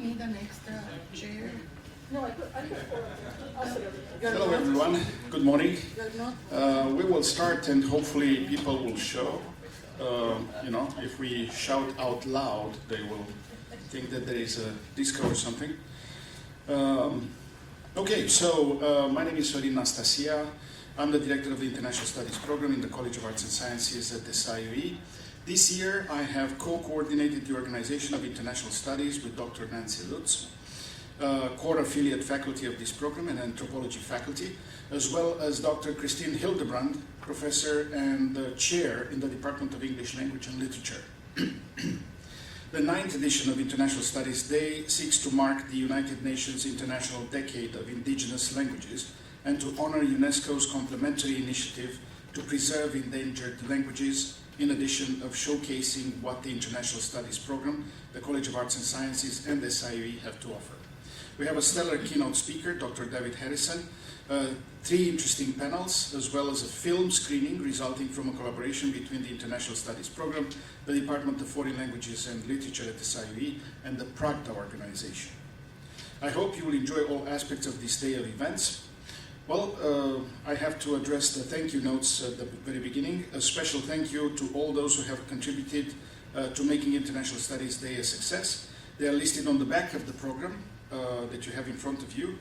need an extra chair? No, I put four. I'll sit over there. Hello everyone, good morning. You're not? We will start and hopefully people will show. If we shout out loud, they will think that there is a disco or something. My name is Sorin Nastasia. I'm the director of the International Studies program in the College of Arts and Sciences at the SIUE. This year I have co-coordinated the organization of international studies with Dr. Nancy Lutz, core affiliate faculty of this program and anthropology faculty, as well as Dr. Christine Hildebrand, professor and chair in the Department of English Language and Literature. The 9th edition of International Studies Day seeks to mark the United Nations International Decade of Indigenous Languages and to honor UNESCO's complementary initiative to preserve endangered languages, in addition of showcasing what the International Studies program, the College of Arts and Sciences, and the SIUE have to offer. We have a stellar keynote speaker, Dr. David Harrison, 3 interesting panels, as well as a film screening resulting from a collaboration between the International Studies program, the Department of Foreign Languages and Literature at the SIUE, and the PRAGTA organization. I hope you will enjoy all aspects of this day of events. Well, I have to address the thank you notes at the very beginning. A special thank you to all those who have contributed to making International Studies Day a success. They are listed on the back of the program that you have in front of you.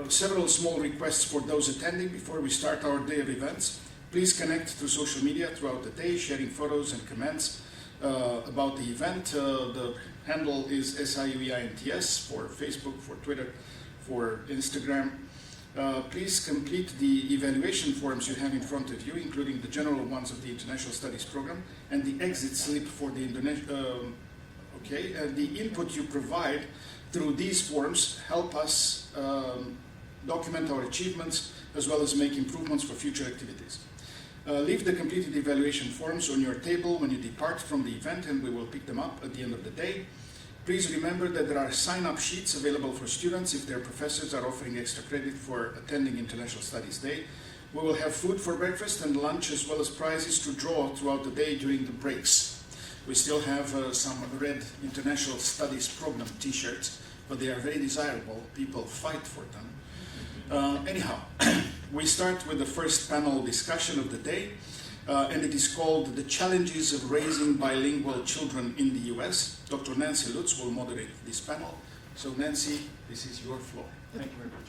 Several small requests for those attending before we start our day of events. Please connect through social media throughout the day, sharing photos and comments about the event. The handle is SIUE INTS for Facebook, for Twitter, for Instagram. Please complete the evaluation forms you have in front of you, including the general ones of the International Studies program and the exit slip for the the input you provide through these forms help us document our achievements as well as make improvements for future activities. Leave the completed evaluation forms on your table when you depart from the event, and we will pick them up at the end of the day. Please remember that there are sign-up sheets available for students if their professors are offering extra credit for attending International Studies Day. We will have food for breakfast and lunch, as well as prizes to draw throughout the day during the breaks. We still have some red International Studies program t-shirts, but they are very desirable. People fight for them. Anyhow, we start with the first panel discussion of the day, and it is called The Challenges of Raising Bilingual Children in the US. Dr. Nancy Lutz will moderate this panel. So Nancy, this is your floor. Thank you very much.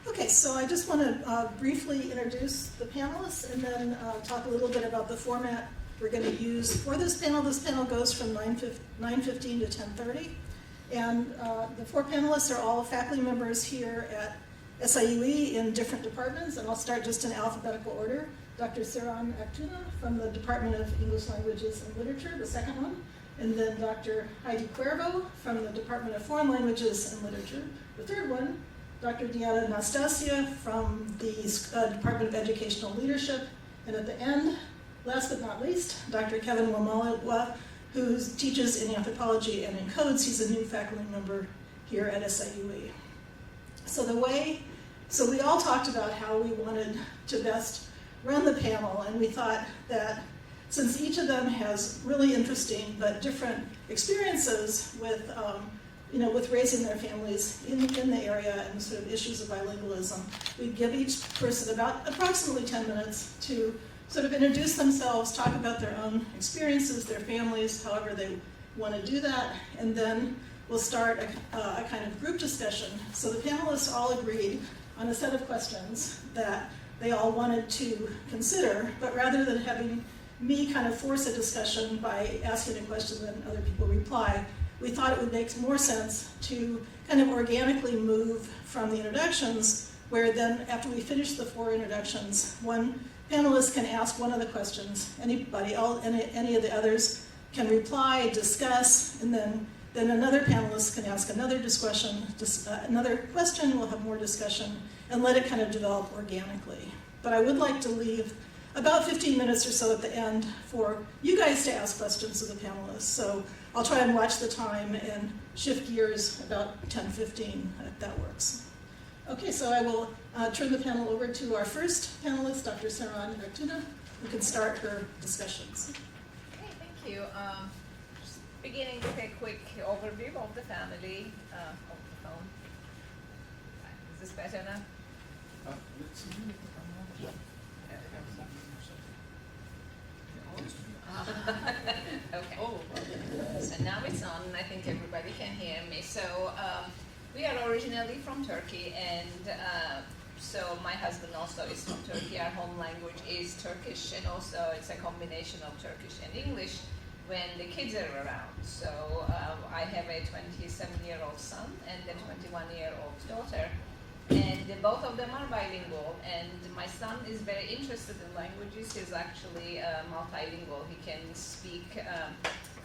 Okay, so I just want to briefly introduce the panelists and then talk a little bit about the format we're going to use for this panel. This panel goes from 9:15 to 10:30. And the 4 panelists are all faculty members here at SIUE in different departments, and I'll start just in alphabetical order. Dr. Saran Aktuna from the Department of English Languages and Literature, the second one, and then Dr. Heidi Cuervo from the Department of Foreign Languages and Literature, the third one. Dr. Diana Nastasia from the Department of Educational Leadership, and at the end, last but not least, Dr. Kevin Wamalawa, who teaches in anthropology and in codes. He's a new faculty member here at SIUE. So we all talked about how we wanted to best run the panel, and we thought that since each of them has really interesting but different experiences with raising their families in the area and sort of issues of bilingualism, we'd give each person about approximately 10 minutes to sort of introduce themselves, talk about their own experiences, their families, however they want to do that, and then we'll start a kind of group discussion. So the panelists all agreed on a set of questions that they all wanted to consider, but rather than having me kind of force a discussion by asking a question and other people reply, we thought it would make more sense to kind of organically move from the introductions, where then after we finish the 4 introductions, one panelist can ask one of the questions, any of the others can reply, discuss, and then another panelist can ask another question, we'll have more discussion, and let it kind of develop organically. But I would like to leave about 15 minutes or so at the end for you guys to ask questions of the panelists. So I'll try and watch the time and shift gears about 10:15 if that works. Okay, so I will turn the panel over to our first panelist, Dr. Saran Artuna, who can start her discussions. Okay, thank you. Just beginning with a quick overview of the family of the phone. Is this better now? Let's see. Okay. So now it's on, and I think everybody can hear me. So we are originally from Turkey, and so my husband also is from Turkey. Our home language is Turkish, and also it's a combination of Turkish and English when the kids are around. So I have a 27-year-old son and a 21-year-old daughter. And both of them are bilingual, and my son is very interested in languages. He's actually multilingual. He can speak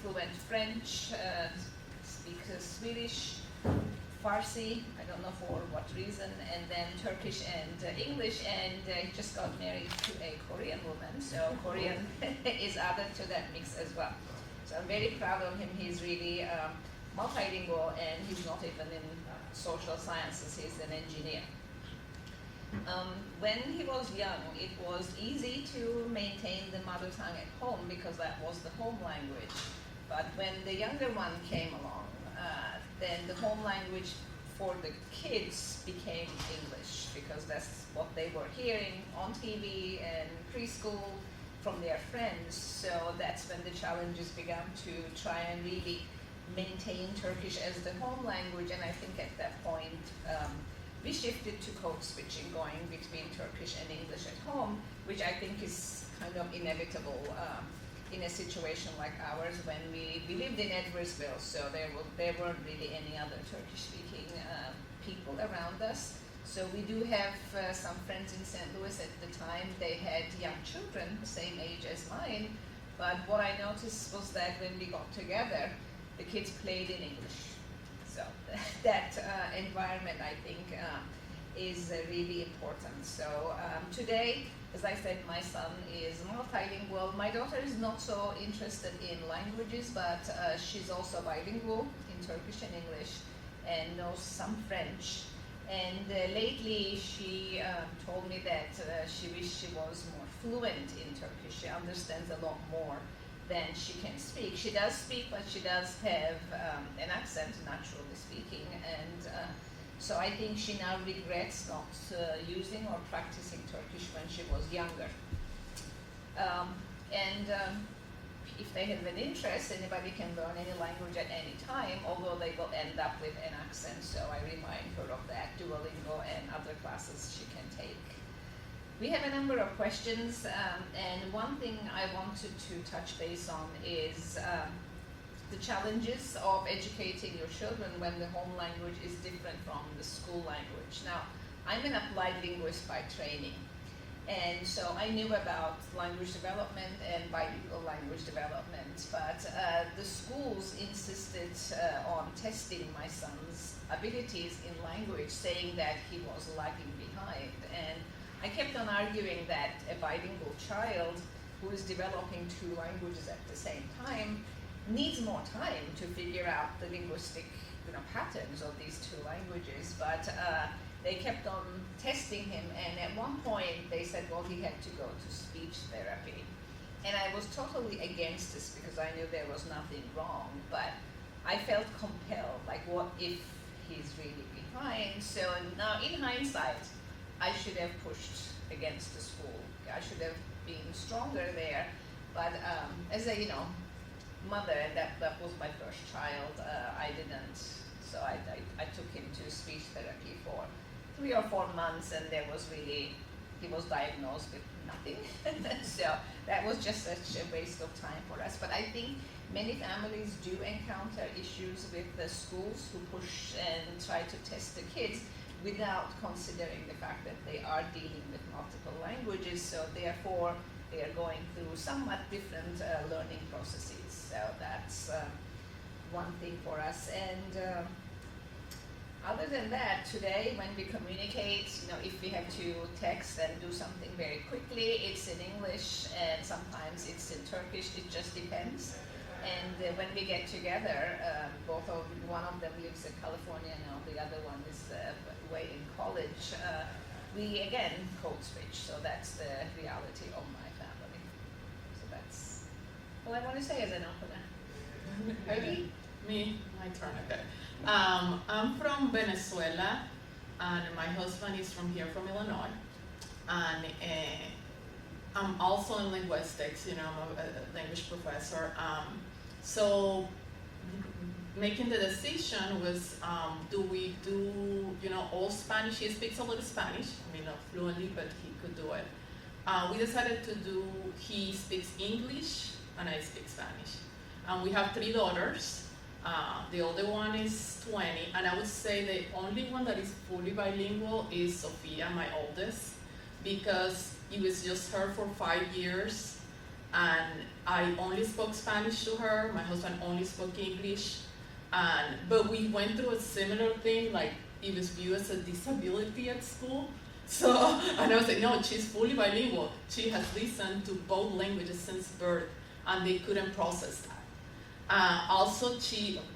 fluent French, speak Swedish, Farsi, I don't know for what reason, and then Turkish and English, and he just got married to a Korean woman, so Korean is added to that mix as well. So I'm very proud of him. He's really multilingual, and he's not even in social sciences, he's an engineer. When he was young, it was easy to maintain the mother tongue at home because that was the home language. But when the younger one came along, then the home language for the kids became English because that's what they were hearing on TV and preschool from their friends. So that's when the challenges began to try and really maintain Turkish as the home language, and I think at that point we shifted to code switching, going between Turkish and English at home, which I think is kind of inevitable in a situation like ours when we lived in Edwardsville, so there weren't really any other Turkish-speaking people around us. So we do have some friends in St. Louis at the time. They had young children, the same age as mine, but what I noticed was that when we got together, the kids played in English. So that environment, I think, is really important. So today, as I said, my son is multilingual. My daughter is not so interested in languages, but she's also bilingual in Turkish and English and knows some French. And lately she told me that she wished she was more fluent in Turkish. She understands a lot more than she can speak. She does speak, but she does have an accent, naturally speaking, and so I think she now regrets not using or practicing Turkish when she was younger. If they have an interest, anybody can learn any language at any time, although they will end up with an accent, so I remind her of that, Duolingo and other classes she can take. We have a number of questions, and one thing I wanted to touch base on is the challenges of educating your children when the home language is different from the school language. Now, I'm an applied linguist by training, and so I knew about language development and bilingual language development, but the schools insisted on testing my son's abilities in language, saying that he was lagging behind. And I kept on arguing that a bilingual child who is developing two languages at the same time needs more time to figure out the linguistic patterns of these two languages, but they kept on testing him, and at one point they said, well, he had to go to speech therapy. And I was totally against this because I knew there was nothing wrong, but I felt compelled, like what if he's really behind? So now in hindsight, I should have pushed against the school. I should have been stronger there. But as a mother, and that was my first child, I didn't. So I took him to speech therapy for 3 or 4 months, and he was diagnosed with nothing. So that was just such a waste of time for us. But I think many families do encounter issues with the schools who push and try to test the kids without considering the fact that they are dealing with multiple languages, so therefore they are going through somewhat different learning processes. So that's one thing for us. And other than that, today when we communicate, if we have to text and do something very quickly, it's in English and sometimes it's in Turkish, it just depends. And when we get together, one of them lives in California now, the other one is way in college, we again code switch. So that's the reality of my family. So that's all I want to say as an opener. Heidi? Me, my turn, okay. I'm from Venezuela, and my husband is from here, from Illinois. And I'm also in linguistics, I'm a language professor. So making the decision was, do we do, all Spanish? He speaks a little Spanish, not fluently, but he could do it. We decided to do, he speaks English, and I speak Spanish. And we have 3 daughters. The older one is 20, and I would say the only one that is fully bilingual is Sophia, my oldest, because it was just her for 5 years, and I only spoke Spanish to her. My husband only spoke English, but we went through a similar thing, like it was viewed as a disability at school. So, and I was like, no, she's fully bilingual. She has listened to both languages since birth, and they couldn't process that. Also,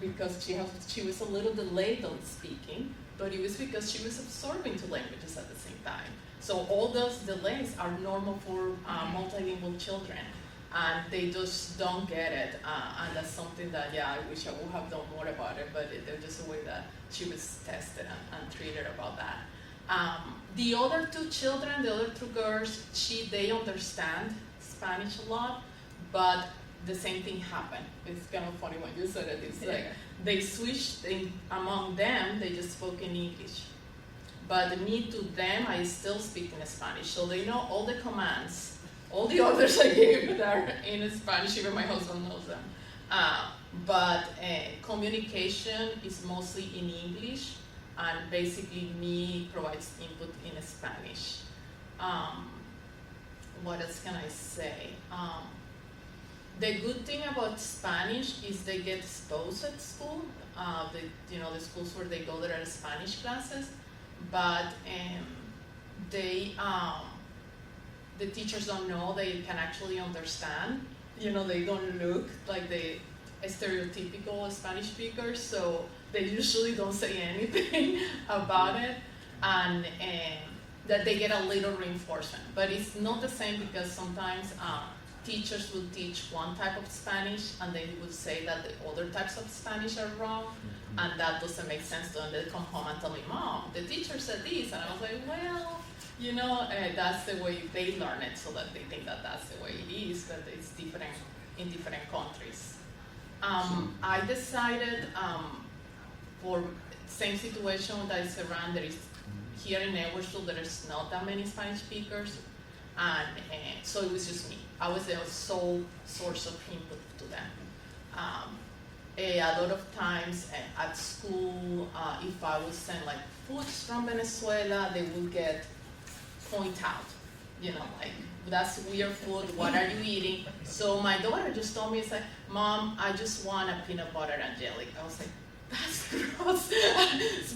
because she was a little delayed on speaking, but it was because she was absorbing 2 languages at the same time. So all those delays are normal for multilingual children, and they just don't get it. And that's something that, I wish I would have done more about it, but there's just a way that she was tested and treated about that. The other 2 children, the other 2 girls, they understand Spanish a lot, but the same thing happened. It's kind of funny when you said it. It's like they switched among them, they just spoke in English. But me to them, I still speak in Spanish. So they know all the commands, all the orders I gave that are in Spanish, even my husband knows them. But communication is mostly in English, and basically me provides input in Spanish. What else can I say? The good thing about Spanish is they get exposed at school. The schools where they go, there are Spanish classes, but the teachers don't know they can actually understand. They don't look like the stereotypical Spanish speakers, so they usually don't say anything about it, and that they get a little reinforcement. But it's not the same, because sometimes teachers will teach one type of Spanish, and they would say that the other types of Spanish are wrong, and that doesn't make sense to them. They come home and tell me, Mom, the teacher said this, and I was like, well, that's the way they learn it, so that they think that that's the way it is, but it's different in different countries. I decided for same situation that is around, there is here in Edwardsville, there is not that many Spanish speakers, and so it was just me. I was the sole source of input to them. A lot of times at school, if I would send like foods from Venezuela, they would get point out, like, that's weird food, what are you eating? So my daughter just told me, it's like, Mom, I just want a peanut butter and jelly. I was like, that's gross.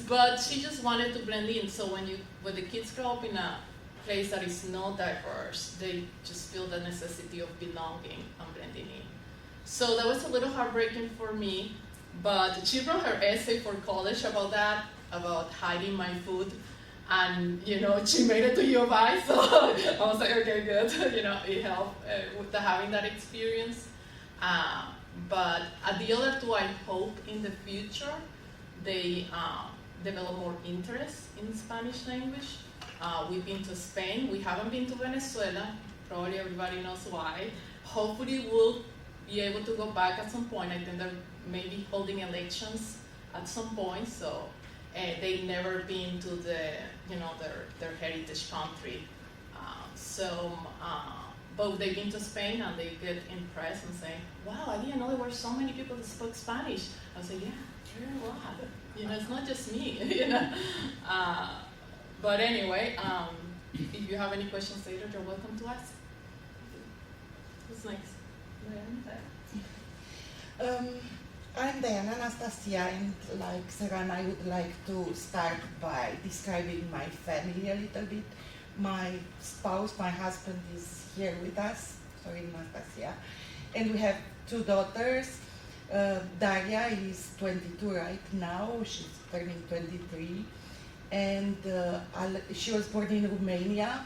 But she just wanted to blend in. So when the kids grow up in a place that is not diverse, they just feel the necessity of belonging and blending in. So that was a little heartbreaking for me, but she wrote her essay for college about that, about hiding my food, and she made it to U of I, so I was like, okay, good, it helped with having that experience. But at the other 2, I hope in the future they develop more interest in Spanish language. We've been to Spain, we haven't been to Venezuela, probably everybody knows why. Hopefully we'll be able to go back at some point. I think they're maybe holding elections at some point, so they've never been to their heritage country. But they've been to Spain and they get impressed and say, wow, I didn't know there were so many people that spoke Spanish. I was like, yeah, there are a lot. It's not just me, But anyway, if you have any questions later, you're welcome to ask. Who's next? I'm Diana Anastasia, and like Saran, I would like to start by describing my family a little bit. My spouse, my husband, is here with us, sorry, Anastasia, and we have 2 daughters. Daria is 22 right now, she's turning 23, and she was born in Romania,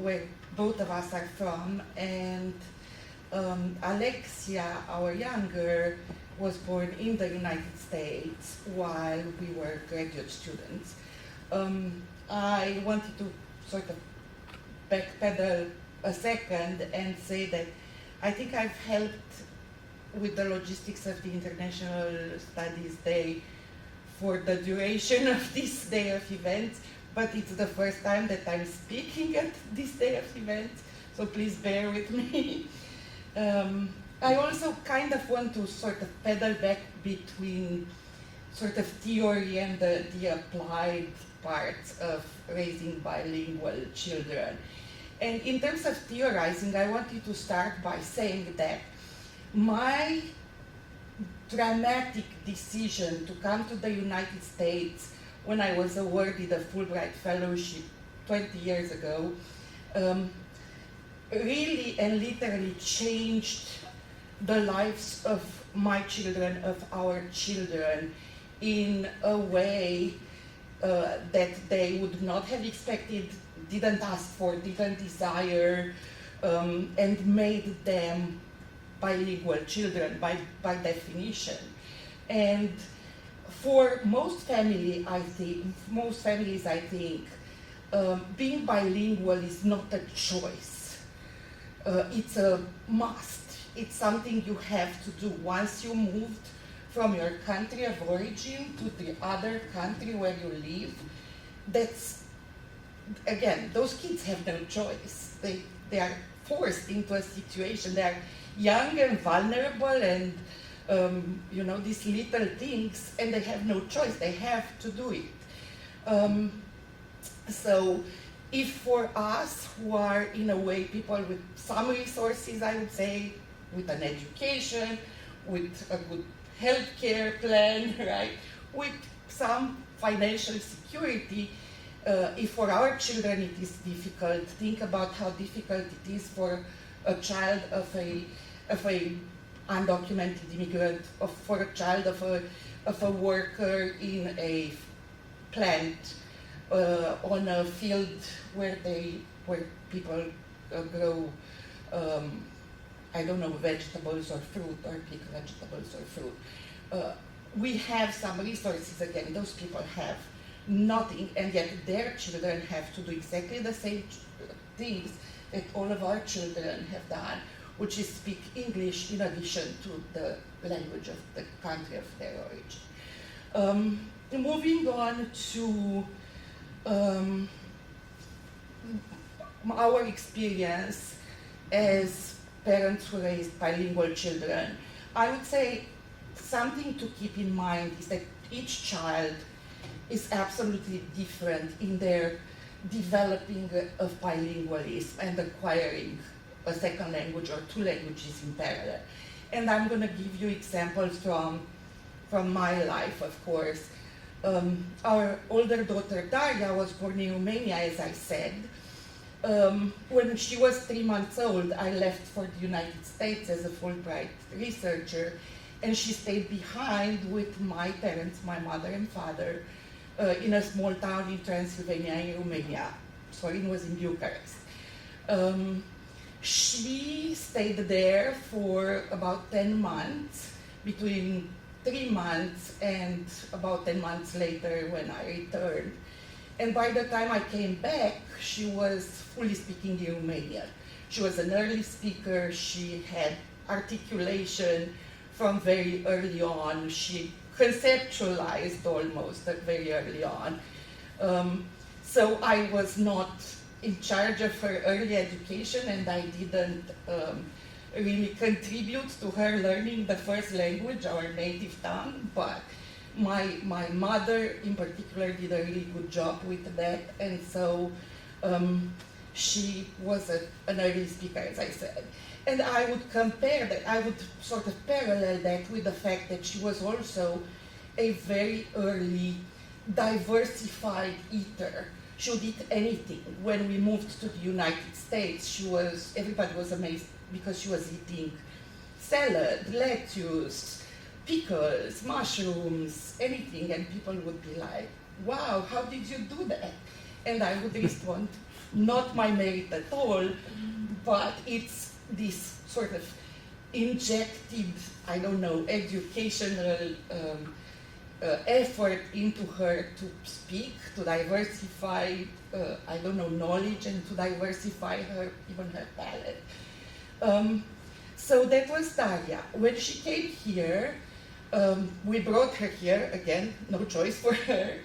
where both of us are from, and Alexia, our younger, was born in the United States while we were graduate students. I wanted to sort of backpedal a second and say that I think I've helped with the logistics of the International Studies Day for the duration of this day of events, but it's the first time that I'm speaking at this day of events, so please bear with me. I also kind of want to sort of pedal back between sort of theory and the applied parts of raising bilingual children. And in terms of theorizing, I wanted to start by saying that my dramatic decision to come to the United States when I was awarded a Fulbright Fellowship 20 years ago really and literally changed the lives of my children, of our children, in a way that they would not have expected, didn't ask for, didn't desire, and made them bilingual children by definition. And for most families, I think, being bilingual is not a choice. It's a must. It's something you have to do once you moved from your country of origin to the other country where you live. That's, again, those kids have no choice. They are forced into a situation. They are young and vulnerable and, these little things, and they have no choice. They have to do it. So if for us who are, in a way, people with some resources, I would say, with an education, with a good healthcare plan, right, with some financial security, if for our children it is difficult, think about how difficult it is for a child of a undocumented immigrant, or for a child of a worker in a plant, on a field where people grow, I don't know, vegetables or fruit, or pick vegetables or fruit. We have some resources, again, those people have nothing, and yet their children have to do exactly the same things that all of our children have done, which is speak English in addition to the language of the country of their origin. Moving on to our experience as parents who raised bilingual children, I would say something to keep in mind is that each child is absolutely different in their developing of bilingualism and acquiring a second language or two languages in parallel. And I'm going to give you examples from my life, of course. Our older daughter Daria was born in Romania, as I said. When she was 3 months old, I left for the United States as a Fulbright researcher, and she stayed behind with my parents, my mother and father, in a small town in Transylvania in Romania. Sorin was in Bucharest. She stayed there for about 10 months, between 3 months and about 10 months later when I returned. And by the time I came back, she was fully speaking in Romanian. She was an early speaker. She had articulation from very early on. She conceptualized almost very early on. So I was not in charge of her early education, and I didn't really contribute to her learning the first language, our native tongue, but my mother in particular did a really good job with that, and so she was an early speaker, as I said. And I would compare that, I would sort of parallel that with the fact that she was also a very early diversified eater. She would eat anything. When we moved to the United States, everybody was amazed because she was eating salad, lettuce, pickles, mushrooms, anything, and people would be like, wow, how did you do that? And I would respond, not my merit at all, but it's this sort of injected, I don't know, educational effort into her to speak, to diversify, I don't know, knowledge, and to diversify her, even her palette. So that was Daria. When she came here, we brought her here, again, no choice for her.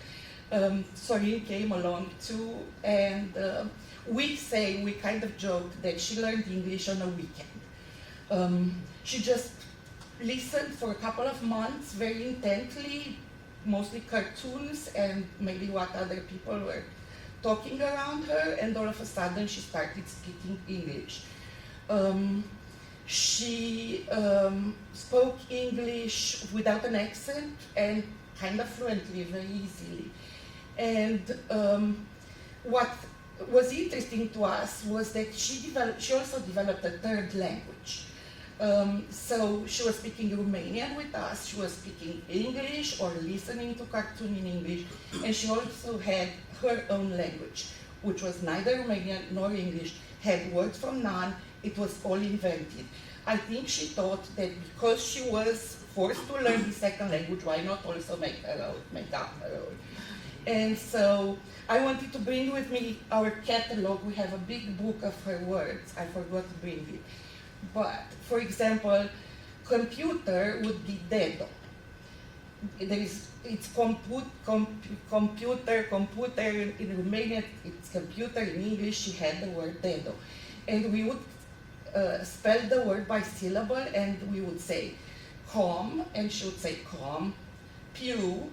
Sorin came along too, and we kind of joked that she learned English on a weekend. She just listened for a couple of months very intently, mostly cartoons and maybe what other people were talking around her, and all of a sudden she started speaking English. She spoke English without an accent and kind of fluently, very easily. And what was interesting to us was that she also developed a third language. So she was speaking Romanian with us, she was speaking English or listening to cartoon in English, and she also had her own language, which was neither Romanian nor English, had words from none, it was all invented. I think she thought that because she was forced to learn the second language, why not also make up her own? And so I wanted to bring with me our catalog. We have a big book of her words. I forgot to bring it. But, for example, computer would be dedo. It's computer in Romanian, it's computer, in English she had the word dedo. And we would spell the word by syllable, and we would say com, and she would say com, pew,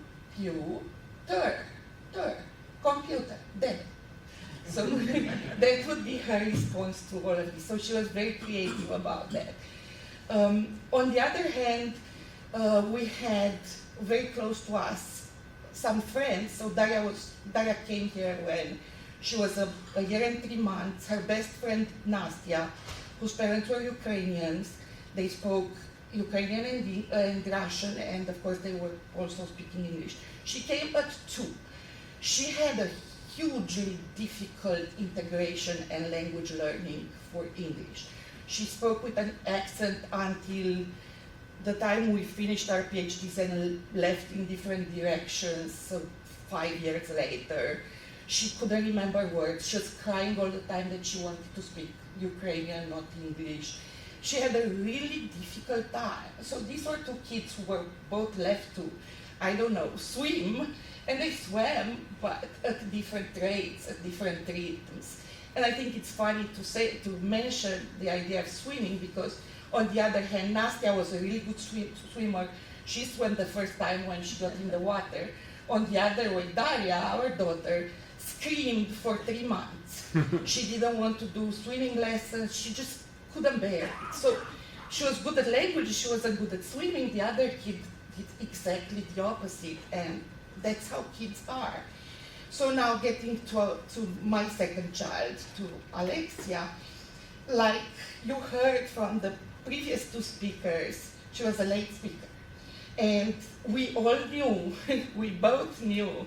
computer, dedo. So that would be her response to all of this. So she was very creative about that. On the other hand, we had very close to us some friends. So Daria came here when she was a year and 3 months. Her best friend, Nastya, whose parents were Ukrainians, they spoke Ukrainian and Russian, and of course they were also speaking English. She came at 2. She had a hugely difficult integration and language learning for English. She spoke with an accent until the time we finished our PhDs and left in different directions, so 5 years later. She couldn't remember words. She was crying all the time that she wanted to speak Ukrainian, not English. She had a really difficult time. So these were 2 kids who were both left to, I don't know, swim, and they swam, but at different rates, at different rhythms. And I think it's funny to mention the idea of swimming, because on the other hand, Nastya was a really good swimmer. She swam the first time when she got in the water. On the other way, Daria, our daughter, screamed for 3 months. She didn't want to do swimming lessons, she just couldn't bear it. So she was good at language, she wasn't good at swimming. The other kid did exactly the opposite, and that's how kids are. So now getting to my second child, to Alexia, like you heard from the previous 2 speakers, she was a late speaker. And we all knew, we both knew,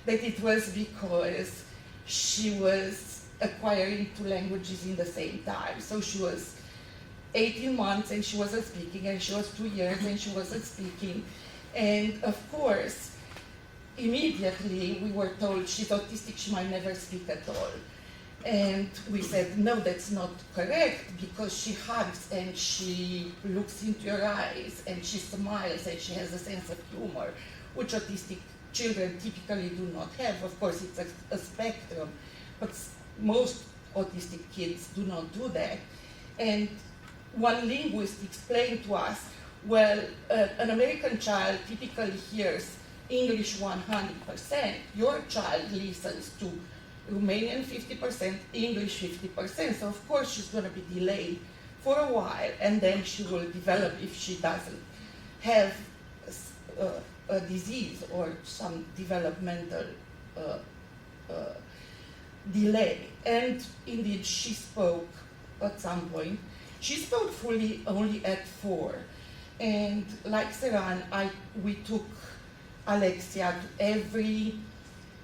that it was because she was acquiring 2 languages in the same time. So she was 18 months and she wasn't speaking, and she was 2 years and she wasn't speaking. And of course, immediately we were told she's autistic, she might never speak at all. And we said, no, that's not correct, because she hugs and she looks into your eyes and she smiles and she has a sense of humor, which autistic children typically do not have. Of course, it's a spectrum, but most autistic kids do not do that. And one linguist explained to us, well, an American child typically hears English 100%, your child listens to Romanian 50%, English 50%, so of course she's going to be delayed for a while, and then she will develop, if she doesn't have a disease or some developmental delay. And indeed, she spoke at some point. She spoke fully only at 4. And like Seran, we took Alexia to every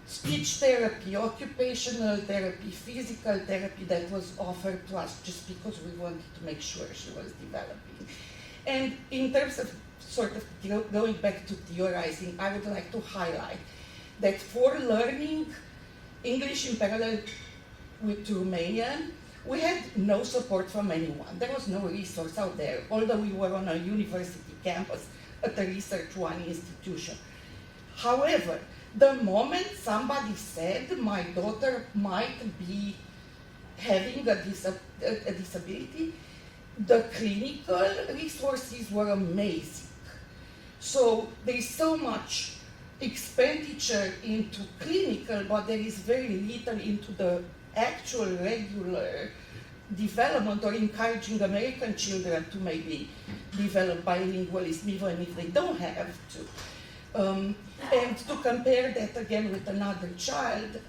speech therapy, occupational therapy, physical therapy that was offered to us just because we wanted to make sure she was developing. And in terms of sort of going back to theorizing, I would like to highlight that for learning English in parallel with Romanian, we had no support from anyone. There was no resource out there, although we were on a university campus at a Research One institution. However, the moment somebody said my daughter might be having a disability, the clinical resources were amazing. So there is so much expenditure into clinical, but there is very little into the actual regular development or encouraging American children to maybe develop bilingualism even if they don't have to. And to compare that again with another child,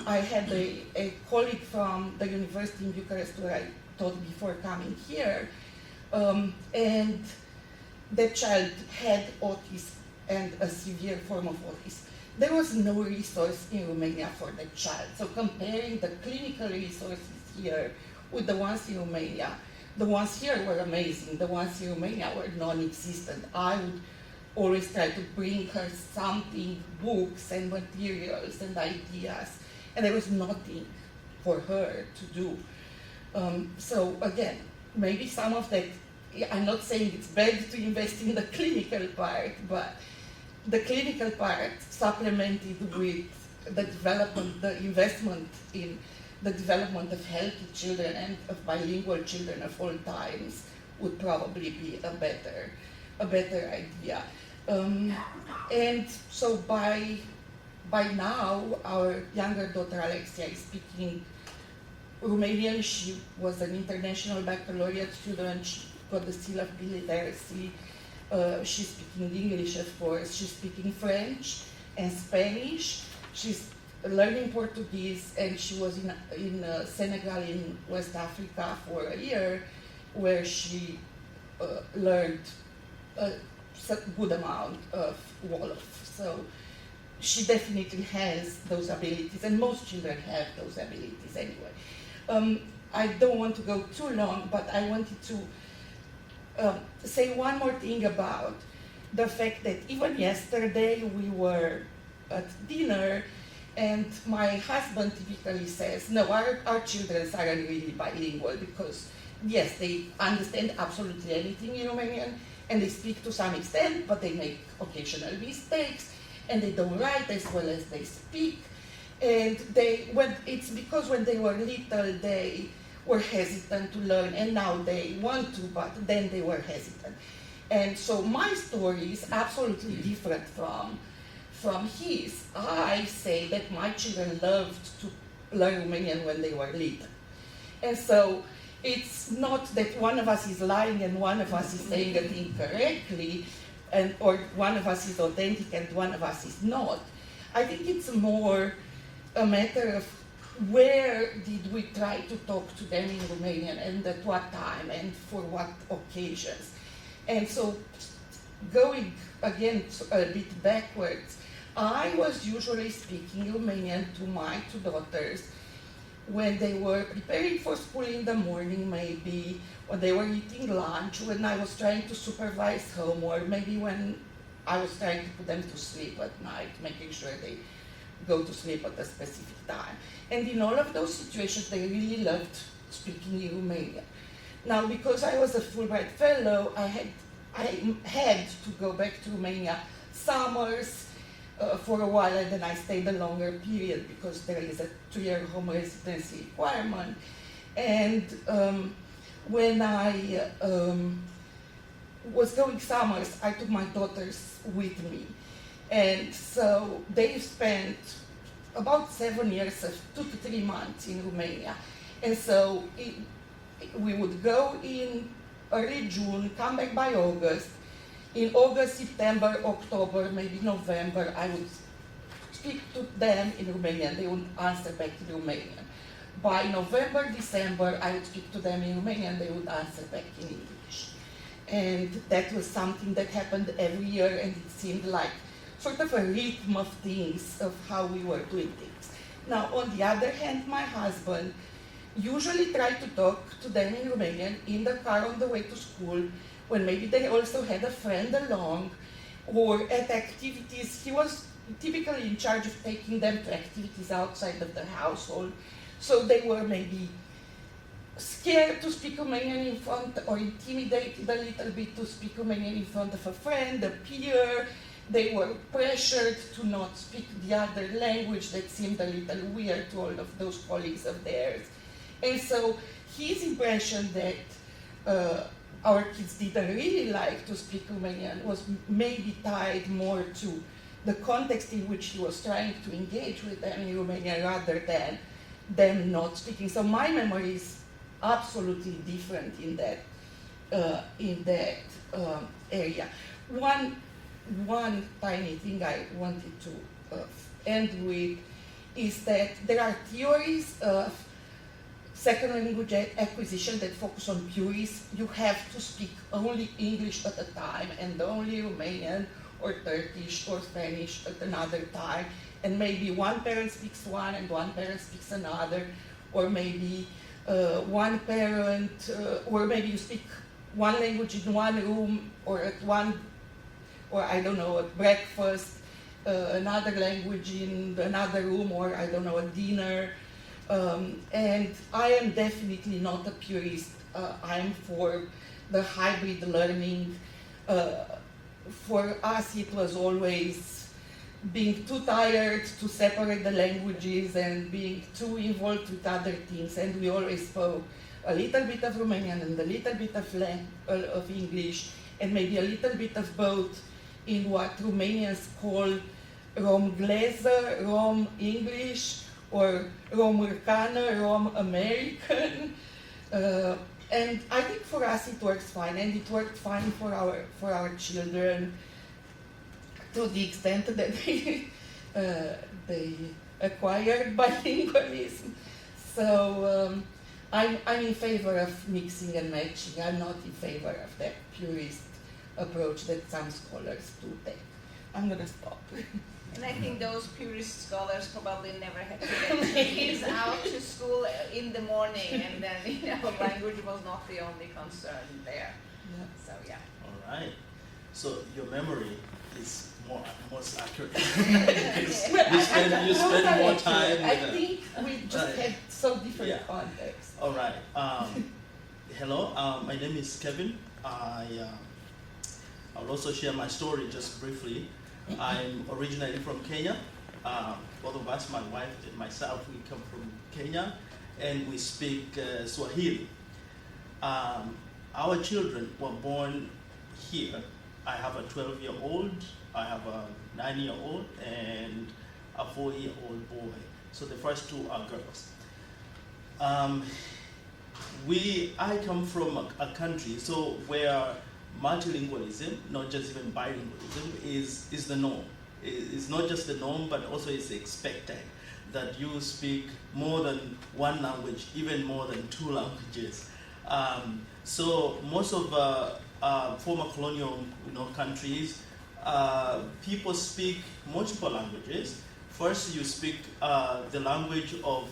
I had a colleague from the university in Bucharest where I taught before coming here, and that child had autism and a severe form of autism. There was no resource in Romania for that child. So comparing the clinical resources here with the ones in Romania, the ones here were amazing, the ones in Romania were non-existent. I would always try to bring her something, books and materials and ideas, and there was nothing for her to do. So again, maybe some of that, I'm not saying it's bad to invest in the clinical part, but the clinical part supplemented with the development, the investment in the development of healthy children and of bilingual children of all times would probably be a better idea. And so by now, our younger daughter Alexia is speaking Romanian. She was an international baccalaureate student. She got the seal of biliteracy. She's speaking English, of course. She's speaking French and Spanish. She's learning Portuguese, and she was in Senegal in West Africa for a year, where she learned a good amount of Wolof. So she definitely has those abilities, and most children have those abilities anyway. I don't want to go too long, but I wanted to say one more thing about the fact that even yesterday we were at dinner, and my husband typically says, no, our children aren't really bilingual because, yes, they understand absolutely anything in Romanian, and they speak to some extent, but they make occasional mistakes, and they don't write as well as they speak. And it's because when they were little, they were hesitant to learn, and now they want to, but then they were hesitant. And so my story is absolutely different from his. I say that my children loved to learn Romanian when they were little. And so it's not that one of us is lying and one of us is saying it incorrectly, or one of us is authentic and one of us is not. I think it's more a matter of where did we try to talk to them in Romanian and at what time and for what occasions. And so going again a bit backwards, I was usually speaking Romanian to my two daughters when they were preparing for school in the morning, maybe, when they were eating lunch, when I was trying to supervise homework, maybe when I was trying to put them to sleep at night, making sure they go to sleep at a specific time. And in all of those situations, they really loved speaking in Romanian. Now, because I was a Fulbright Fellow, I had to go back to Romania summers for a while, and then I stayed a longer period because there is a 2-year home residency requirement. And when I was going summers, I took my daughters with me. And so they spent about 7 years of 2 to 3 months in Romania. And so we would go in early June, come back by August. In August, September, October, maybe November, I would speak to them in Romanian. They would answer back in Romanian. By November, December, I would speak to them in Romanian. They would answer back in English. And that was something that happened every year, and it seemed like sort of a rhythm of things, of how we were doing things. Now, on the other hand, my husband usually tried to talk to them in Romanian in the car on the way to school, when maybe they also had a friend along, or at activities. He was typically in charge of taking them to activities outside of the household, so they were maybe scared to speak Romanian in front, or intimidated a little bit to speak Romanian in front of a friend, a peer. They were pressured to not speak the other language that seemed a little weird to all of those colleagues of theirs. And so his impression that our kids didn't really like to speak Romanian was maybe tied more to the context in which he was trying to engage with them in Romanian rather than them not speaking. So my memory is absolutely different in that area. One tiny thing I wanted to end with is that there are theories of second language acquisition that focus on purists. You have to speak only English at a time and only Romanian or Turkish or Spanish at another time, and maybe one parent speaks one and one parent speaks another, or maybe one parent, or maybe you speak one language in one room, or at one, or I don't know, at breakfast, another language in another room, or I don't know, at dinner. And I am definitely not a purist. I'm for the hybrid learning. For us, it was always being too tired to separate the languages and being too involved with other things. And we always spoke a little bit of Romanian and a little bit of English, and maybe a little bit of both in what Romanians call Romgleză, Rom English, or Romârcană, Rom American. And I think for us it works fine, and it worked fine for our children to the extent that they acquired bilingualism. So I'm in favor of mixing and matching. I'm not in favor of that purist approach that some scholars do take. I'm gonna stop. And I think those purist scholars probably never had to get their kids out to school in the morning, and then, language was not the only concern there. Yeah. So yeah. All right. So your memory is most accurate. you spend more time with I think we just had so different contexts. All right. Hello. My name is Kevin. I'll also share my story just briefly. I'm originally from Kenya. Both of us, my wife and myself, we come from Kenya, and we speak Swahili. Our children were born here. I have a 12-year-old, I have a 9-year-old, and a 4-year-old boy. So the first two are girls. I come from a country where multilingualism, not just even bilingualism, is the norm. It's not just the norm, but also it's expected that you speak more than one language, even more than two languages. So most of former colonial countries, people speak multiple languages. First, you speak the language of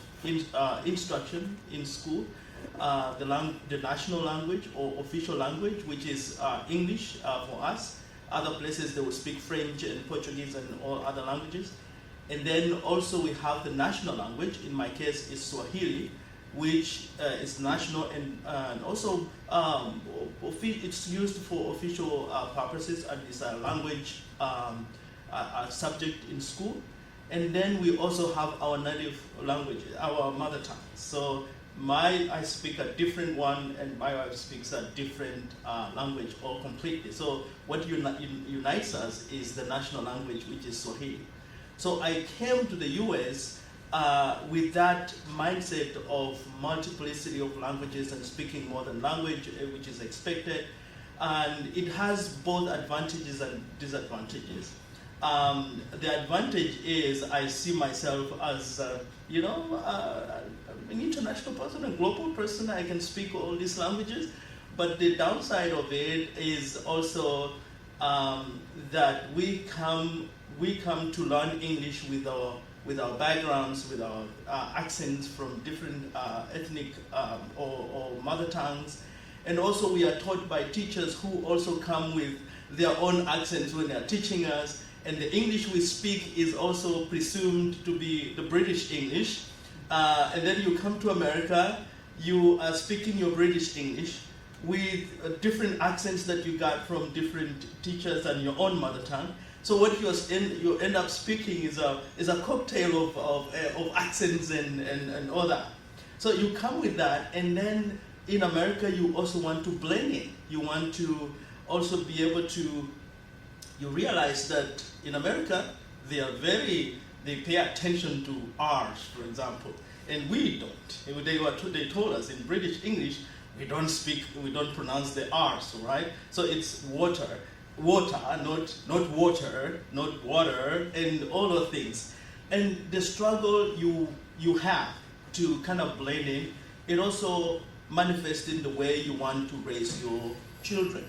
instruction in school, the national language or official language, which is English for us. Other places they will speak French and Portuguese and all other languages. And then also we have the national language. In my case, is Swahili, which is national and also it's used for official purposes, and it's a language a subject in school. And then we also have our native language, our mother tongue. So I speak a different one, and my wife speaks a different language all completely. So what unites us is the national language, which is Swahili. So I came to the US with that mindset of multiplicity of languages and speaking more than language, which is expected. And it has both advantages and disadvantages. The advantage is I see myself as, an international person, a global person. I can speak all these languages. but the downside of it is also that we come to learn English with our backgrounds, with our accents from different ethnic or mother tongues, and also we are taught by teachers who also come with their own accents when they are teaching us, and the English we speak is also presumed to be the British English, and then you come to America, you are speaking your British English with different accents that you got from different teachers and your own mother tongue. So what you end up speaking is a cocktail of accents and all that. So you come with that, and then in America you also want to blend it. You want to also be able to. You realize that in America they pay attention to R's, for example, and we don't. They told us in British English we don't pronounce the R's, right? So it's water, not water, not water, and all those things. And the struggle you have to kind of blend in, it also manifests in the way you want to raise your children.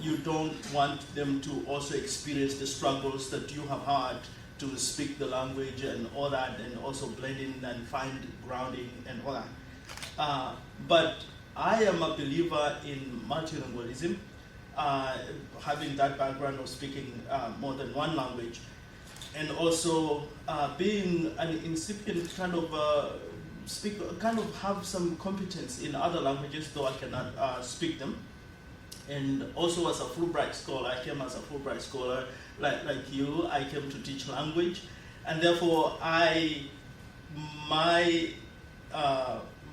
You don't want them to also experience the struggles that you have had to speak the language and all that, and also blend in and find grounding and all that. But I am a believer in multilingualism, having that background of speaking more than one language, and also being an incipient kind of have some competence in other languages, though I cannot speak them. And also as a Fulbright scholar, I came as a Fulbright scholar, like you, I came to teach language, and therefore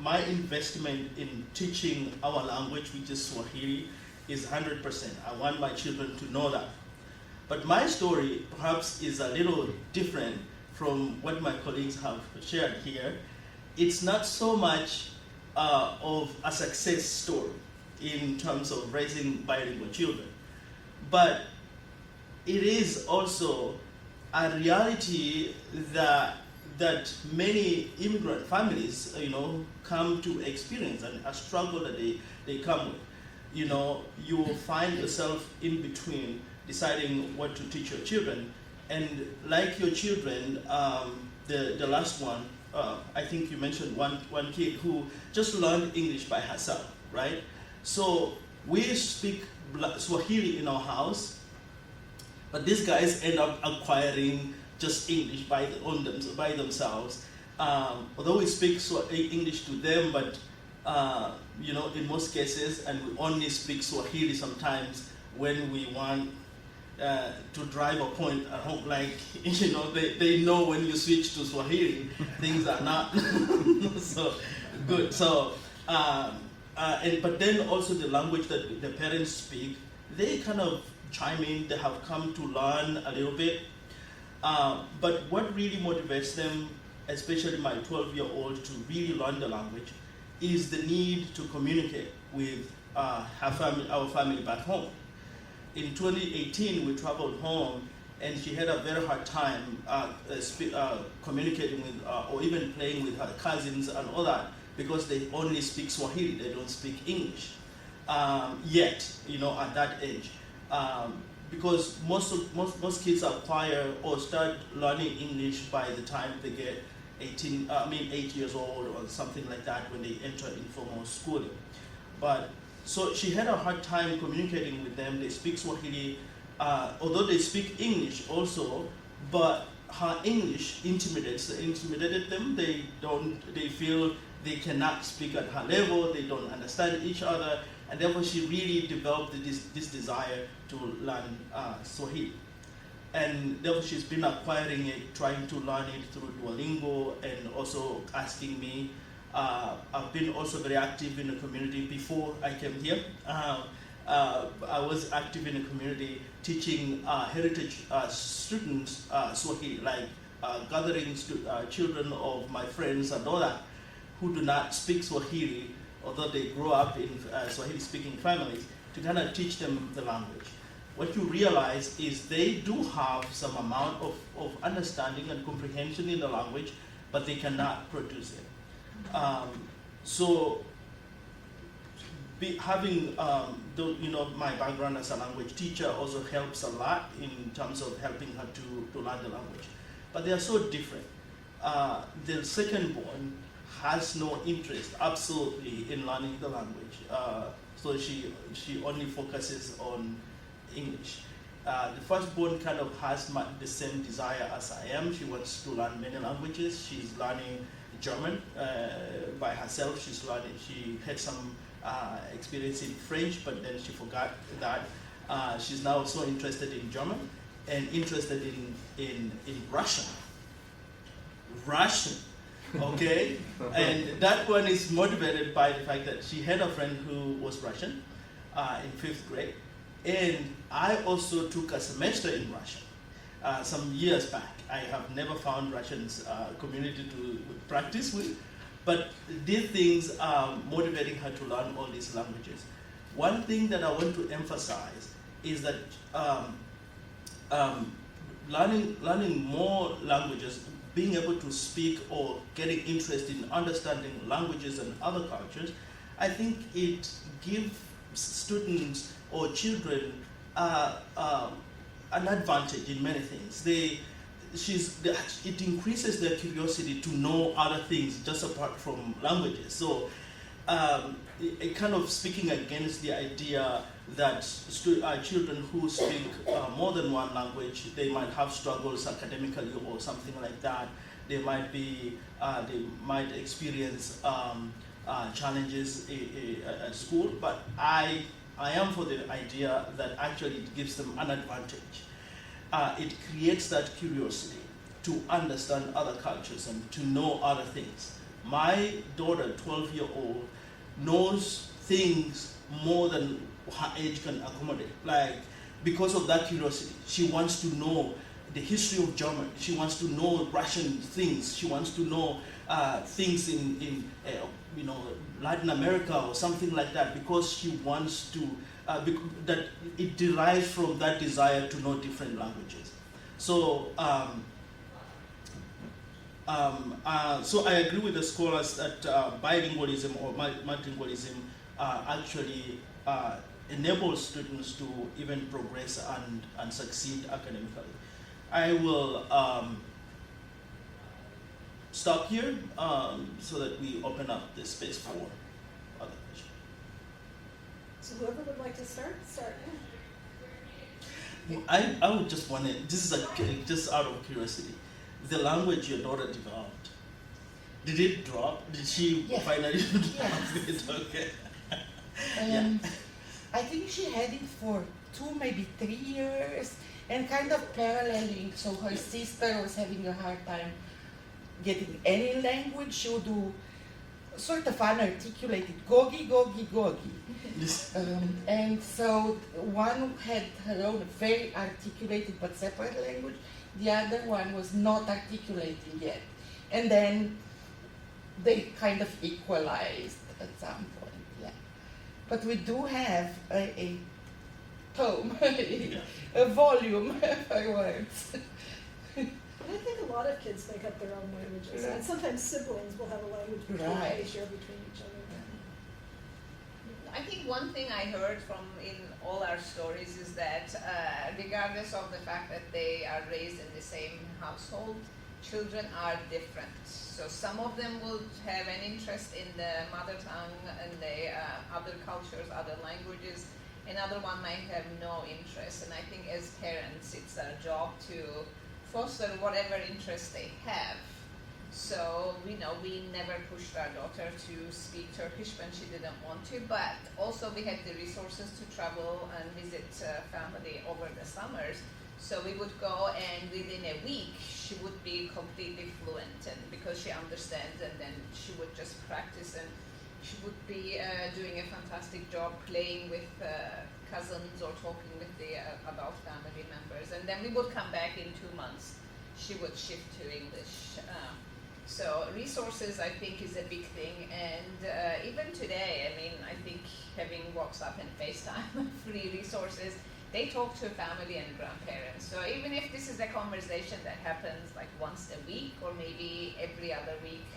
my investment in teaching our language, which is Swahili, is 100%. I want my children to know that. But my story perhaps is a little different from what my colleagues have shared here. It's not so much of a success story in terms of raising bilingual children, but it is also a reality that many immigrant families, come to experience, and a struggle that they come with. You will find yourself in between deciding what to teach your children, and like your children, the last one, I think you mentioned one kid who just learned English by herself, right? So we speak Swahili in our house, but these guys end up acquiring just English by themselves. Although we speak English to them, but in most cases, and we only speak Swahili sometimes when we want to drive a point at home. Like, they know when you switch to Swahili, things are not so good. So, but then also the language that the parents speak, they kind of chime in. They have come to learn a little bit. But what really motivates them, especially my 12-year-old, to really learn the language, is the need to communicate with our family back home. In 2018, we traveled home, and she had a very hard time communicating with, or even playing with her cousins and all that, because they only speak Swahili, they don't speak English yet, at that age. Because most kids acquire or start learning English by the time they get 8 years old or something like that, when they enter informal schooling. But so she had a hard time communicating with them. They speak Swahili, although they speak English also, but her English intimidated them. They feel they cannot speak at her level, they don't understand each other, and therefore she really developed this desire to learn Swahili. And therefore she's been acquiring it, trying to learn it through Duolingo, and also asking me. I've been also very active in the community before I came here. I was active in the community teaching heritage students Swahili, like gathering children of my friends and all that who do not speak Swahili, although they grow up in Swahili-speaking families, to kind of teach them the language. What you realize is they do have some amount of understanding and comprehension in the language, but they cannot produce it. So having my background as a language teacher also helps a lot in terms of helping her to learn the language. But they are so different. The second born has no interest absolutely in learning the language, so she only focuses on English. The firstborn kind of has the same desire as I am. She wants to learn many languages. She's learning German by herself. She had some experience in French, but then she forgot that. She's now so interested in German and interested in Russian. Okay? And that one is motivated by the fact that she had a friend who was Russian in 5th grade. And I also took a semester in Russian some years back. I have never found Russians community to practice with, but these things are motivating her to learn all these languages. One thing that I want to emphasize is that learning more languages, being able to speak or getting interested in understanding languages and other cultures, I think it gives students or children an advantage in many things. It increases their curiosity to know other things just apart from languages. So it kind of speaking against the idea that children who speak more than one language, they might have struggles academically or something like that. They might experience challenges at school, but I am for the idea that actually it gives them an advantage. It creates that curiosity to understand other cultures and to know other things. My daughter, 12-year-old, knows things more than her age can accommodate. Like, because of that curiosity, she wants to know the history of German. She wants to know Russian things. She wants to know things in Latin America or something like that, because she wants to, that it derives from that desire to know different languages. So, so I agree with the scholars that bilingualism or multilingualism actually enables students to even progress and succeed academically. I will stop here so that we open up the space for other questions. So whoever would like to start. I would just want to, this is just out of curiosity, the language your daughter developed, did it drop? Did she finally drop it? Okay. I think she had it for 2, maybe 3 years, and kind of paralleling. So her sister was having a hard time getting any language. She would do sort of unarticulated gogi, gogi, gogi. And so one had her own very articulated but separate language. The other one was not articulating yet. And then they kind of equalized at some point, yeah. But we do have a tome, a volume of words. I think a lot of kids make up their own languages, and sometimes siblings will have a language they share between each other. I think one thing I heard in all our stories is that regardless of the fact that they are raised in the same household, children are different. So some of them will have an interest in the mother tongue and the other cultures, other languages. Another one might have no interest. And I think as parents, it's our job to foster whatever interest they have. So we never pushed our daughter to speak Turkish when she didn't want to, but also we had the resources to travel and visit family over the summers. So we would go, and within a week she would be completely fluent, and because she understands, and then she would just practice, and she would be doing a fantastic job playing with cousins or talking with the adult family members. And then we would come back in 2 months. She would shift to English. So resources, I think, is a big thing. And even today, I mean, I think having WhatsApp and FaceTime, free resources, they talk to family and grandparents. So even if this is a conversation that happens like once a week or maybe every other week,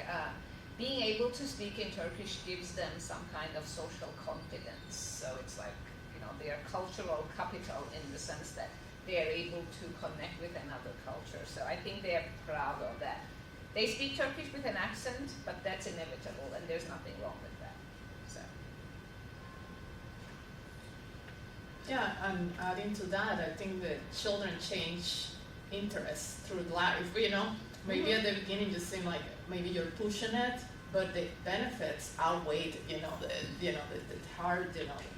being able to speak in Turkish gives them some kind of social confidence. So it's like, you know, they are cultural capital in the sense that they are able to connect with another culture. So I think they are proud of that. They speak Turkish with an accent, but that's inevitable, and there's nothing wrong with that. So. Yeah, and adding to that, I think that children change interests through life. You know, maybe at the beginning you seem like maybe you're pushing it, but the benefits outweigh, the hard,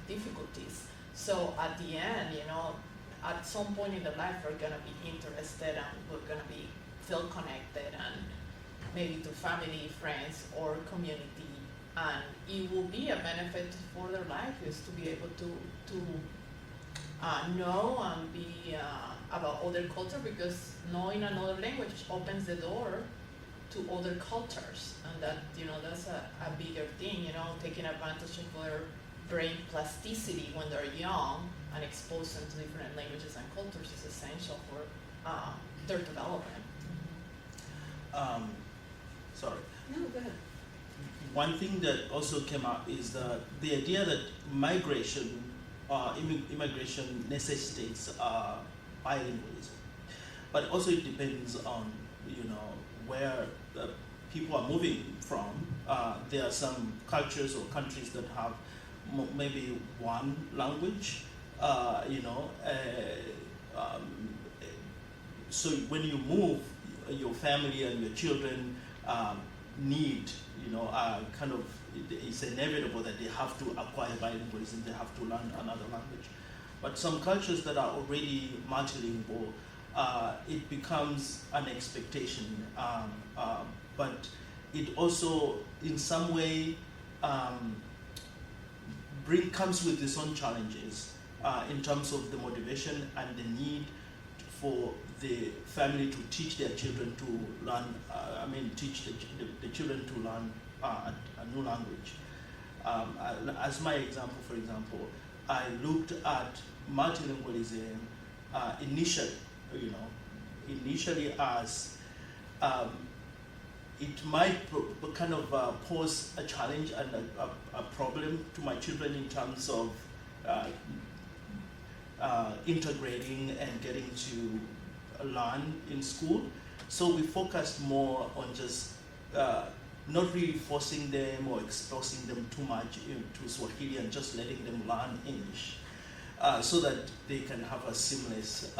difficulties. So at the end, at some point in the life, we're gonna be interested and we're gonna feel connected, and maybe to family, friends, or community, and it will be a benefit for their life is to be able to know and be about other culture, because knowing another language opens the door to other cultures, and that that's a bigger thing. Taking advantage of their brain plasticity when they're young and expose them to different languages and cultures is essential for their development. Sorry. No, go ahead. One thing that also came up is that the idea that migration, immigration necessitates bilingualism, but also it depends on where people are moving from. There are some cultures or countries that have maybe one language, so when you move, your family and your children need, it's inevitable that they have to acquire bilingualism, they have to learn another language. But some cultures that are already multilingual, it becomes an expectation, but it also, in some way, comes with its own challenges in terms of the motivation and the need for the family to teach their children to learn, teach the children to learn a new language. As my example, for example, I looked at multilingualism initially as it might pose a challenge and a problem to my children in terms of integrating and getting to learn in school. So we focused more on just not really forcing them or exposing them too much into Swahili and just letting them learn English so that they can have a seamless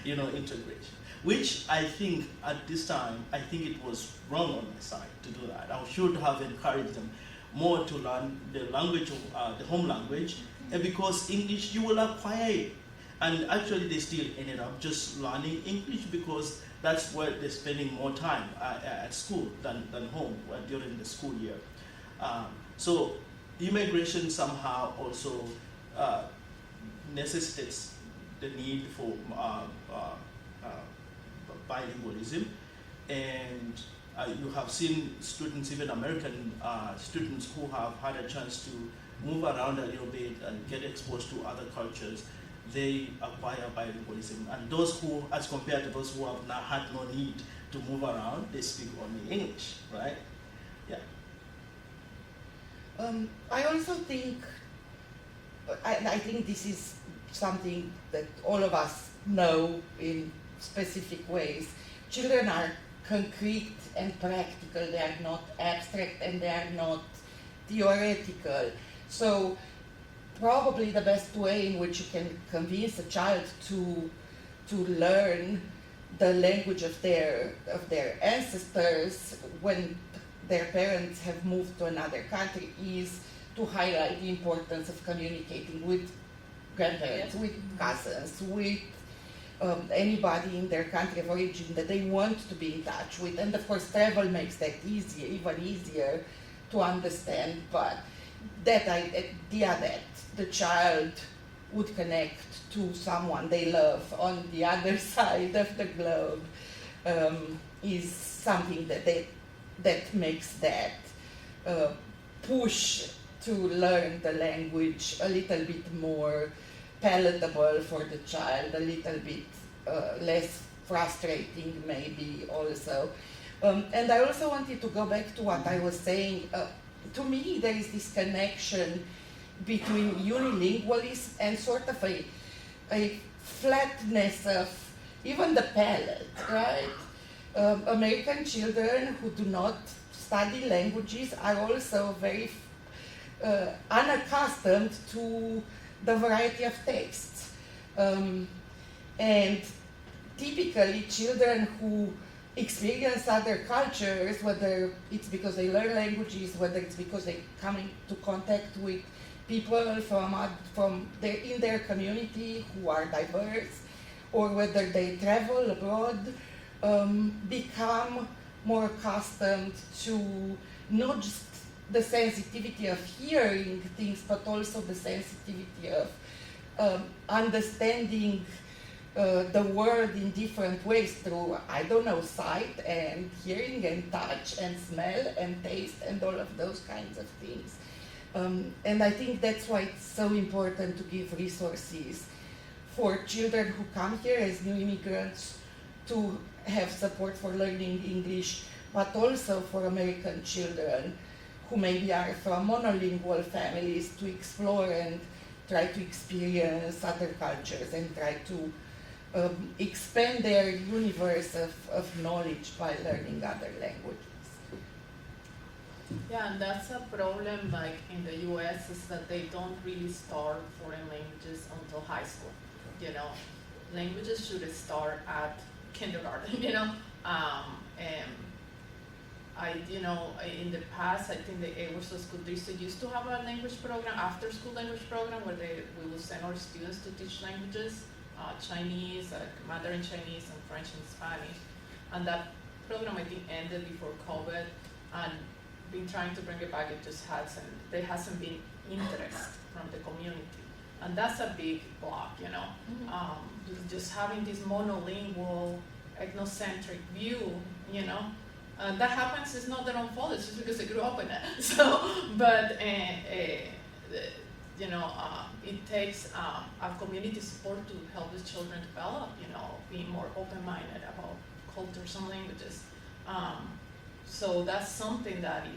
integration. Which I think at this time, I think it was wrong on my side to do that. I should have encouraged them more to learn the language of the home language, and because English you will acquire it. And actually they still ended up just learning English because that's where they're spending more time at school than home during the school year. So immigration somehow also necessitates the need for bilingualism, and you have seen students, even American students, who have had a chance to move around a little bit and get exposed to other cultures. They acquire bilingualism, and those who, as compared to those who have had no need to move around, they speak only English, right? Yeah. I also think, I think this is something that all of us know in specific ways. Children are concrete and practical, they are not abstract and they are not theoretical. So probably the best way in which you can convince a child to learn the language of their ancestors when their parents have moved to another country is to highlight the importance of communicating with grandparents, with cousins, with anybody in their country of origin that they want to be in touch with. And of course travel makes that easier, even easier to understand, but that idea that the child would connect to someone they love on the other side of the globe is something that makes that push to learn the language a little bit more palatable for the child, a little bit less frustrating maybe also. And I also wanted to go back to what I was saying. To me, there is this connection between unilingualism and sort of a flatness of even the palate, right? American children who do not study languages are also very unaccustomed to the variety of tastes. And typically children who experience other cultures, whether it's because they learn languages, whether it's because they come into contact with people in their community who are diverse, or whether they travel abroad, become more accustomed to not just the sensitivity of hearing things, but also the sensitivity of understanding the world in different ways through, I don't know, sight and hearing and touch and smell and taste and all of those kinds of things. And I think that's why it's so important to give resources for children who come here as new immigrants to have support for learning English, but also for American children who maybe are from monolingual families to explore and try to experience other cultures and try to expand their universe of knowledge by learning other languages. Yeah, and that's a problem like in the US is that they don't really start foreign languages until high school. You know, languages should start at kindergarten, you know. In the past, I think the Warsaw School District used to have a language program, after school language program, where we will send our students to teach languages, Chinese, Mandarin Chinese, and French and Spanish. And that program, I think, ended before COVID, and been trying to bring it back, there hasn't been interest from the community. And that's a big block, you know. Mm-hmm. Just having this monolingual, ethnocentric view, you know. That happens, it's not their own fault, it's just because they grew up in it. So, but, it takes a community support to help the children develop, you know, being more open-minded about cultures and languages. So that's something that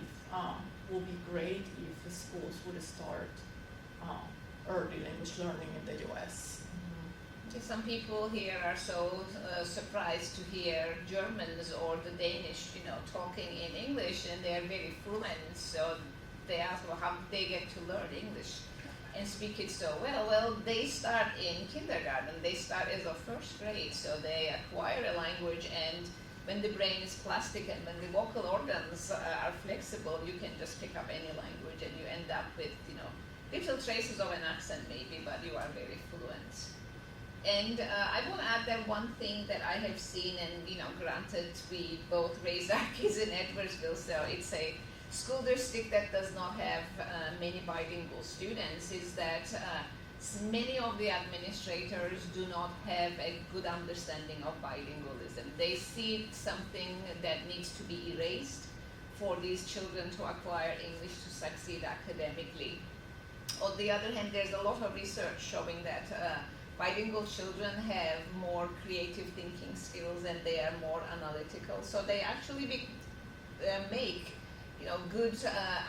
will be great if the schools would start early language learning in the US. Some people here are so surprised to hear Germans or the Danish, you know, talking in English, and they're very fluent. So they ask, well, how did they get to learn English and speak it so well? Well, they start in kindergarten. They start as a first grade, so they acquire a language. And when the brain is plastic and when the vocal organs are flexible, you can just pick up any language, and you end up with, you know, little traces of an accent maybe, but you are very fluent. And I want to add that one thing that I have seen, and, you know, granted, we both raised our kids in Edwardsville, so it's a school district that does not have many bilingual students, is that many of the administrators do not have a good understanding of bilingualism. They see it something that needs to be erased for these children to acquire English to succeed academically. On the other hand, there's a lot of research showing that bilingual children have more creative thinking skills and they are more analytical. So they actually make, you know, good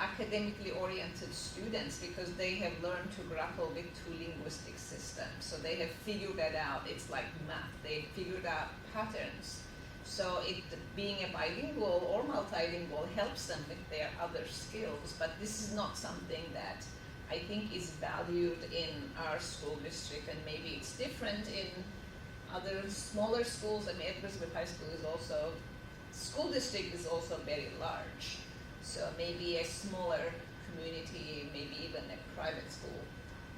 academically oriented students because they have learned to grapple with two linguistic systems. So they have figured that out. It's like math. They figured out patterns. So being a bilingual or multilingual helps them with their other skills. But this is not something that I think is valued in our school district, and maybe it's different in other smaller schools. I mean, Edwardsville High School is also, school district is also very large. So maybe a smaller community, maybe even a private school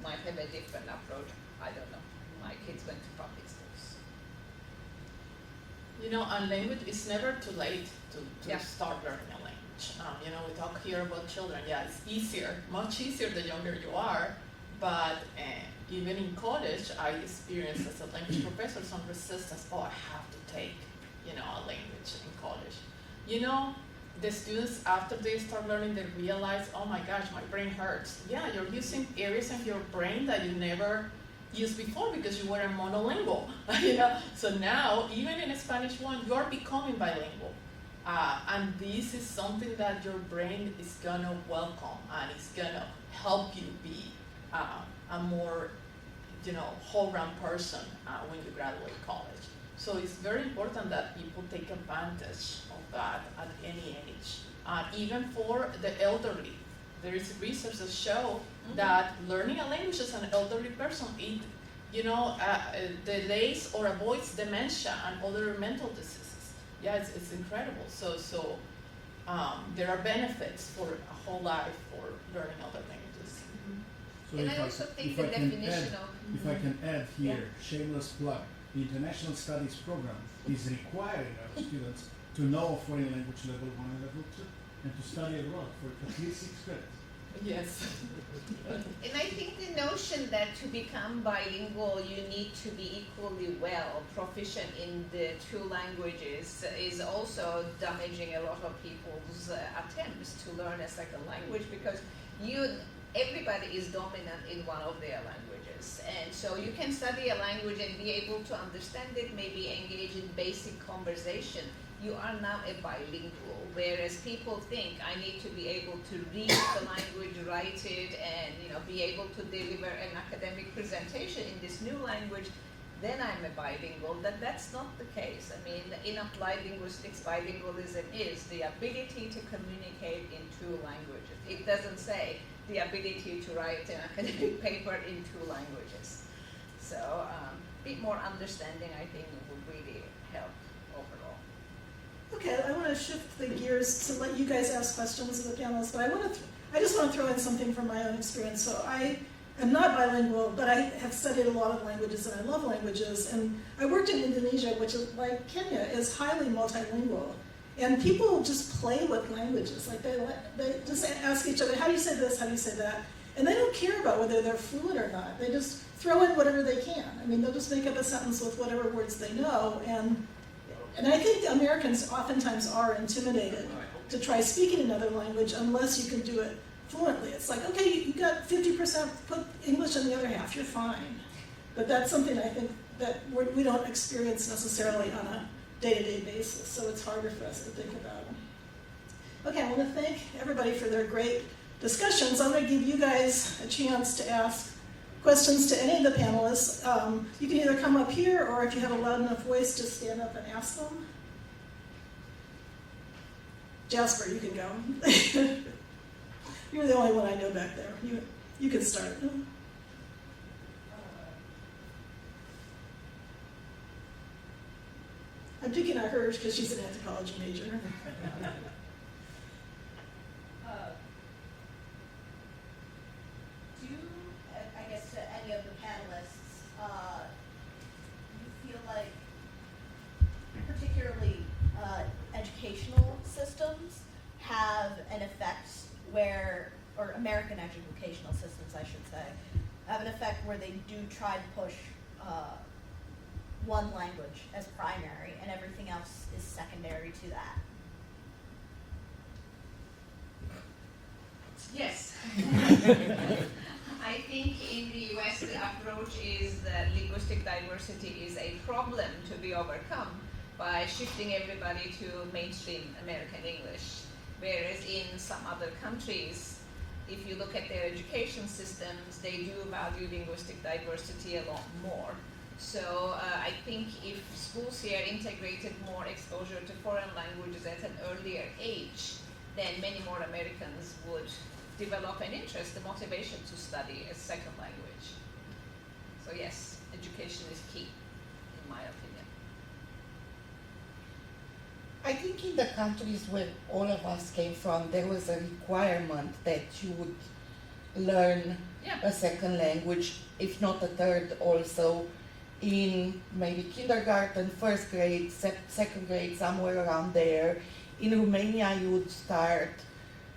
might have a different approach. I don't know. My kids went to public schools. You know, and language, it's never too late to start learning a language. You know, we talk here about children. Yeah, it's easier, much easier the younger you are. But even in college, I experienced as a language professor some resistance. Oh, I have to take, you know, a language in college. You know, the students, after they start learning, they realize, oh my gosh, my brain hurts. Yeah, you're using areas of your brain that you never used before because you were monolingual. You know, so now even in a Spanish 1, you are becoming bilingual. And this is something that your brain is gonna welcome, and it's gonna help you be a more, whole-round person when you graduate college. So it's very important that people take advantage of that at any age. Even for the elderly, there is research that show that learning a language as an elderly person, it delays or avoids dementia and other mental diseases. Yeah, it's incredible. So there are benefits for a whole life for learning other languages. So And if I also think if the I can definition add, of if I can add here, shameless plug, the International Studies Program is requiring our students to know foreign language level 1 and level 2 and to study abroad for at least 6 credits. Yes. And I think the notion that to become bilingual you need to be equally well proficient in the two languages is also damaging a lot of people's attempts to learn a second language, because everybody is dominant in one of their languages, and so you can study a language and be able to understand it, maybe engage in basic conversation. You are now a bilingual, whereas people think I need to be able to read the language, write it, and be able to deliver an academic presentation in this new language, then I'm a bilingual. That's not the case. I mean, in applied linguistics, bilingualism is the ability to communicate in two languages. It doesn't say the ability to write an academic paper in two languages. So a bit more understanding, I think, would really help overall. Okay, I want to shift the gears to let you guys ask questions of the panelists, but I just want to throw in something from my own experience. So I am not bilingual, but I have studied a lot of languages and I love languages. And I worked in Indonesia, which is like Kenya, is highly multilingual. And people just play with languages. Like they just ask each other, how do you say this, how do you say that? And they don't care about whether they're fluent or not. They just throw in whatever they can. I mean, they'll just make up a sentence with whatever words they know. And I think Americans oftentimes are intimidated to try speaking another language unless you can do it fluently. It's like, okay, you got 50%, put English in the other half, you're fine. But that's something I think that we don't experience necessarily on a day-to-day basis, so it's harder for us to think about. Okay, I want to thank everybody for their great discussions. I'm going to give you guys a chance to ask questions to any of the panelists. You can either come up here, or if you have a loud enough voice, just stand up and ask them. Jasper, you can go. You're the only one I know back there. You can start. I'm picking on her because she's an anthropology major. Do you, I guess to any of the panelists, you feel like particularly educational systems have an effect where, or American educational systems I should say, have an effect where they do try to push one language as primary and everything else is secondary to that? Yes. I think in the US the approach is that linguistic diversity is a problem to be overcome by shifting everybody to mainstream American English. Whereas in some other countries, if you look at their education systems, they do value linguistic diversity a lot more. So I think if schools here integrated more exposure to foreign languages at an earlier age, then many more Americans would develop an interest, the motivation to study a second language. So yes, education is key, in my opinion. I think in the countries where all of us came from, there was a requirement that you would learn a second language, if not a third also, in maybe kindergarten, first grade, second grade, somewhere around there. In Romania, you would start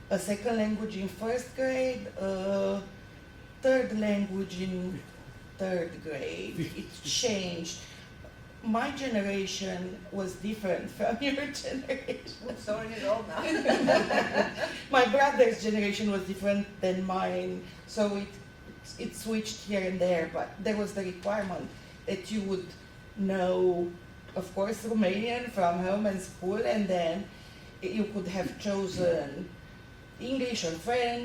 a second language in first grade, third language in third grade. It changed. My generation was different from your generation. Sorry, it all now. My brother's generation was different than mine, so it switched here and there, but there was the requirement that you would know, of course, Romanian from home and school, and then you could have chosen English or French